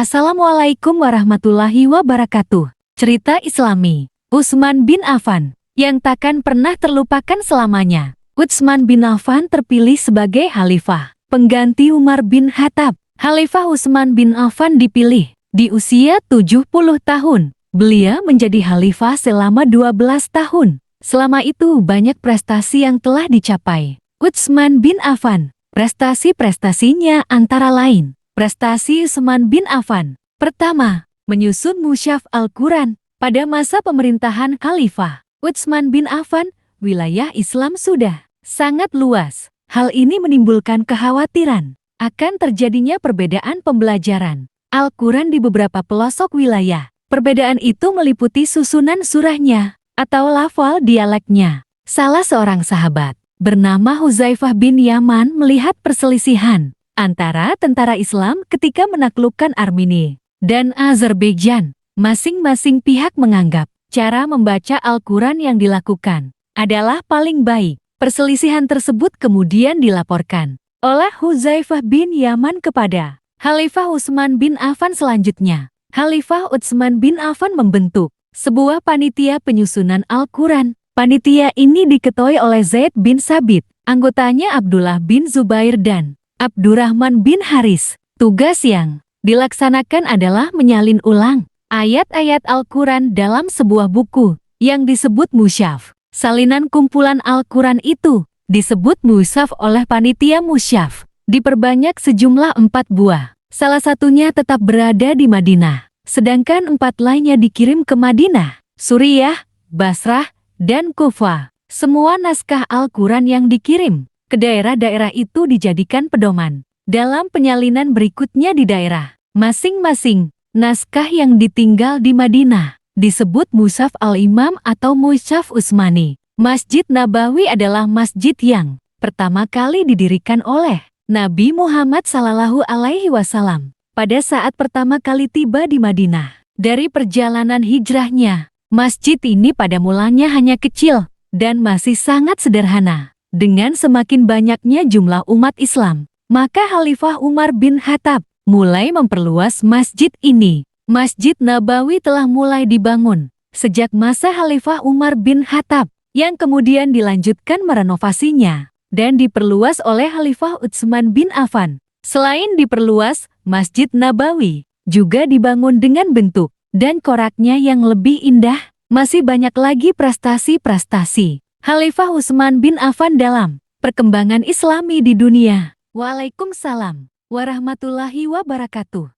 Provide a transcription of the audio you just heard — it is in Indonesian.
Assalamualaikum warahmatullahi wabarakatuh. Cerita Islami, Utsman bin Affan, yang takkan pernah terlupakan selamanya. Utsman bin Affan terpilih sebagai khalifah, pengganti Umar bin Khattab. Khalifah Utsman bin Affan dipilih di usia 70 tahun. Beliau menjadi khalifah selama 12 tahun. Selama itu banyak prestasi yang telah dicapai Utsman bin Affan. Prestasi-prestasinya antara lain: prestasi Utsman bin Affan. Pertama, menyusun mushaf Al-Quran. Pada masa pemerintahan Khalifah Utsman bin Affan, wilayah Islam sudah sangat luas. Hal ini menimbulkan kekhawatiran akan terjadinya perbedaan pembelajaran Al-Quran di beberapa pelosok wilayah. Perbedaan itu meliputi susunan surahnya atau lafal dialeknya. Salah seorang sahabat bernama Hudzaifah bin Yaman melihat perselisihan antara tentara Islam ketika menaklukkan Armenia dan Azerbaijan. Masing-masing pihak menganggap cara membaca Al-Quran yang dilakukan adalah paling baik. Perselisihan tersebut kemudian dilaporkan oleh Hudzaifah bin Yaman kepada Khalifah Utsman bin Affan. Selanjutnya, Khalifah Utsman bin Affan membentuk sebuah panitia penyusunan Al-Quran. Panitia ini diketuai oleh Zaid bin Sabit, anggotanya Abdullah bin Zubair dan Abdurrahman bin Haris. Tugas yang dilaksanakan adalah menyalin ulang ayat-ayat Al-Quran dalam sebuah buku yang disebut mushaf. Salinan kumpulan Al-Quran itu disebut mushaf oleh panitia mushaf. Diperbanyak sejumlah 4 buah. Salah satunya tetap berada di Madinah, sedangkan 4 lainnya dikirim ke Madinah, Suriah, Basrah, dan Kufah. Semua naskah Al-Quran yang dikirim ke daerah-daerah itu dijadikan pedoman dalam penyalinan berikutnya di daerah masing-masing. Naskah yang ditinggal di Madinah disebut Mushaf Al-Imam atau Mushaf Utsmani. Masjid Nabawi adalah masjid yang pertama kali didirikan oleh Nabi Muhammad SAW pada saat pertama kali tiba di Madinah. Dari perjalanan hijrahnya, masjid ini pada mulanya hanya kecil dan masih sangat sederhana. Dengan semakin banyaknya jumlah umat Islam, maka Khalifah Umar bin Khattab mulai memperluas masjid ini. Masjid Nabawi telah mulai dibangun sejak masa Khalifah Umar bin Khattab, yang kemudian dilanjutkan merenovasinya dan diperluas oleh Khalifah Utsman bin Affan. Selain diperluas, Masjid Nabawi juga dibangun dengan bentuk dan koraknya yang lebih indah. Masih banyak lagi prestasi-prestasi Khalifah Utsman bin Affan dalam perkembangan Islami di dunia. Waalaikumsalam warahmatullahi wabarakatuh.